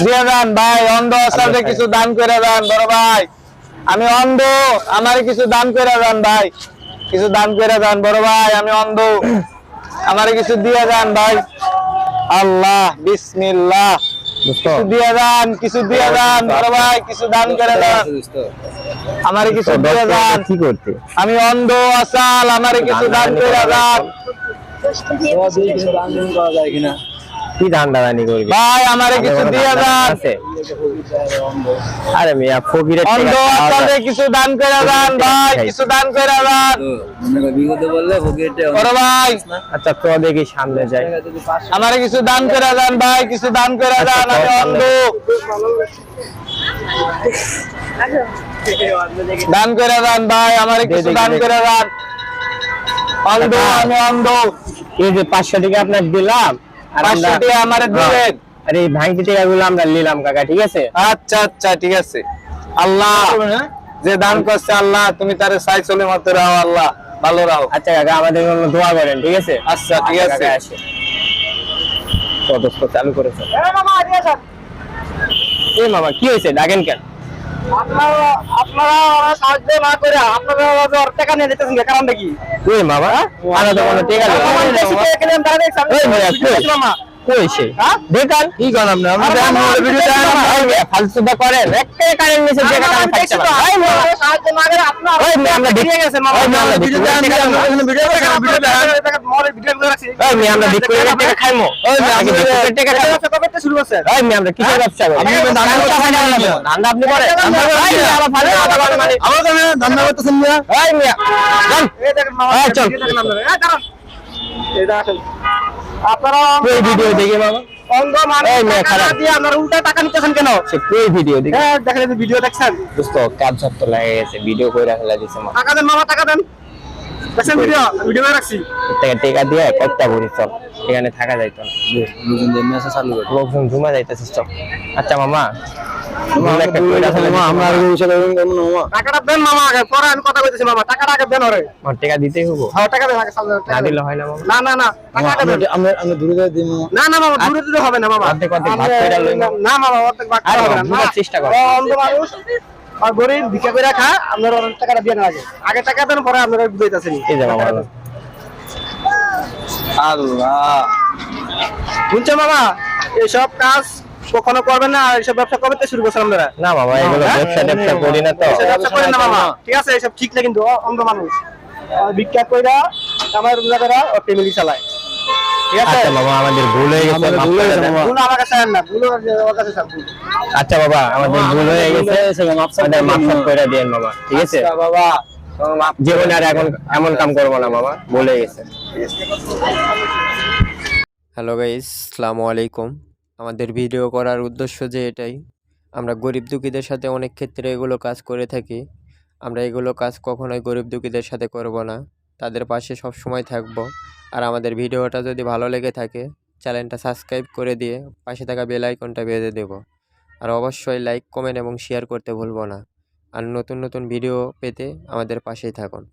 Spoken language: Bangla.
দিয়ে দেন ভাই, অন্ধ অসাধে কিছু দান করে দেন বড় ভাই। আমি অন্ধ, আমারে কিছু দান করে দেন ভাই, কিছু দান করে দেন বড় ভাই। আমি অন্ধ, আমারে কিছু দিয়ে দেন ভাই। আল্লাহ বিসমিল্লাহ, কিছু দিয়ে দেন, কিছু দিয়ে দেন বড় ভাই, কিছু দান করে দেন। আমারে কিছু দিয়ে দেন, কি করতে আমি অন্ধ অসাল, আমারে কিছু দান করে দেন কি ধান্দা দানি করবি ভাই, আমারে কিছু দিয়ে দেন। আরে মিয়া ফকিরের অন্ধ অসালে কিছু দান করে দেন ভাই, কিছু দান করে দেন বড় ভাই। আচ্ছা তো দেখি সামনে যাই। আমারে কিছু দান করে দেন ভাই, কিছু দান করে দেন। আমি অন্ধ, দান করে দেন ভাই, আমারে কিছু দান করে দেন। অন্ধ, আমি অন্ধ। এই যে 500 টাকা আপনার দিলাম, আর 500 টাকা আমারে দিলেন। আরে এই ভাঙতি টাকাগুলো আমরা নিলাম কাকা, ঠিক আছে? আচ্ছা আচ্ছা ঠিক আছে। আল্লাহ যে দান করছে, আল্লাহ তুমি তারে সাই চলে মতো রাও, আল্লাহ ভালো রাও। আচ্ছা কাকা আমাদের জন্য দোয়া করেন, ঠিক আছে? আচ্ছা ঠিক আছে। সদস্য চালু করেছে। এ মামা কি হয়েছে, ডাকেন কেন? আপনারা সাহায্য না করে আপনারা টাকা নিয়ে দিতেছেন, কারণটা কি? এ মামা আনা তো কোনো টাকা নেই। কইছে দেখান কি করেন আপনি? আমরা ভিডিওটা ফালতুটা করেন, একটা কারেন্ট মেসেজ দিয়ে কাটা ফাইছে। ভাই সাহায্য না করে আপনারা ওই মে আমরা দেখে গেছে মামা, আমরা ভিডিও দেন, ভিডিও রাখছি। ওই মে আমরা ভিডিও করে টাকা খাইমু। ওই মে আমরা ভিডিও করে টাকা খাইমু। করতে শুরু করছেন। ওই মে আমরা কিসের ব্যবসা করি? আমি ধান্দা ধান্দা আপনি করেন? আমরা ভালো মানে আমার তো ধান্দা করতেছেন না। ওই মে জান এই দেখেন মামা, এই চল। এই দেখেন আপনারা, এই দাঁড়ান, এই দেখেন আপনারা ওই ভিডিও দেখে মামা, অন্ধ মানুষ এই মেয়ে টাকা খারাপ। না দিয়ে আপনারা উল্টা টাকা নিতেছেন কেন? সে কই ভিডিও দেখে হ্যাঁ দেখেন, এই ভিডিও দেখছেন। দোস্ত কাজ তো লাগে গেছে, ভিডিও কইরা ফেলা দিছে মা। টাকা দেন মামা, টাকা দেন। দেখছেন ভিডিও, ভিডিও করে রাখছি। টাকা দিয়ে একটা ভরি চল, এখানে থাকা যাইতো না। লোকজন জমা যাইতেছে চল। আচ্ছা মামা একটা কইরা ফেলা দিছে মামা। টাকাটা দেন মামা, আগে পরে আমি কথা কইতেছি মামা, টাকাটা আগে দেন ওরে। আমার টাকা দিতেই হবো, হ্যাঁ টাকা দেন আগে, সামনে না টাকা দেন। দিলে হয় না মামা। না না না, টাকা দেন। আমরা দূরে যাই দিই মামা। না না মামা, দূরে দিতে হবে না মামা। অর্ধেক অর্ধেক ভাগ কইরা লই মামা। না মামা, অর্ধেক ভাগ আরে করা হবে না। বুঝার চেষ্টা কর। ও অন্ধ মানুষ আর গরিব, ভিক্ষা করে খা, আপনারা ওর টাকাটা দিয়ে না আগে। আগে টাকা দেন, পরে আপনারা বুঝাইতাছেন। এই যে মামা আল্লাহ, বুঝছো মামা, এইসব কাজ কখনো করবেন না। এইসব ব্যবসা কবে থেকে শুরু করছেন আপনারা? না মামা এগুলো ব্যবসা করি না তো। এইসব ব্যবসা করেন না মামা, ঠিক আছে? এইসব ঠিক না কিন্তু, অন্ধ মানুষ ভিক্ষা কইরা আমার রোজা করা ও ফ্যামিলি চালায়, ঠিক আছে? আচ্ছা মামা আমাদের ভুল হয়ে গেছে, মাফ করে দেন। ভুল আমার কাছে আর না, ভুল ওর কাছে সব ভুল। আচ্ছা বাবা আমাদের ভুল হয়ে গেছে, আমাদের মাফ করে দেন মামা, ঠিক আছে? আচ্ছা বাবা, জীবনে আর এখন এমন কাম করবো না মামা, ভুলে গেছে। হ্যালো গাইস, আসসালামু আলাইকুম। আমাদের ভিডিও করার উদ্দেশ্য যে এটাই, আমরা গরিব দুঃখীদের সাথে অনেক ক্ষেত্রে এগুলো কাজ করে থাকি। আমরা এগুলো কাজ কখনোই গরিব দুঃখীদের সাথে করব না, তাদের পাশে সব সময় থাকব। আর আমাদের ভিডিওটা যদি ভালো লেগে থাকে চ্যানেলটা সাবস্ক্রাইব করে দিয়ে পাশে থাকা বেল আইকনটা বেজে দেব। আর অবশ্যই লাইক, কমেন্ট এবং শেয়ার করতে ভুলব না। আর নতুন নতুন ভিডিও পেতে আমাদের পাশেই থাকুন।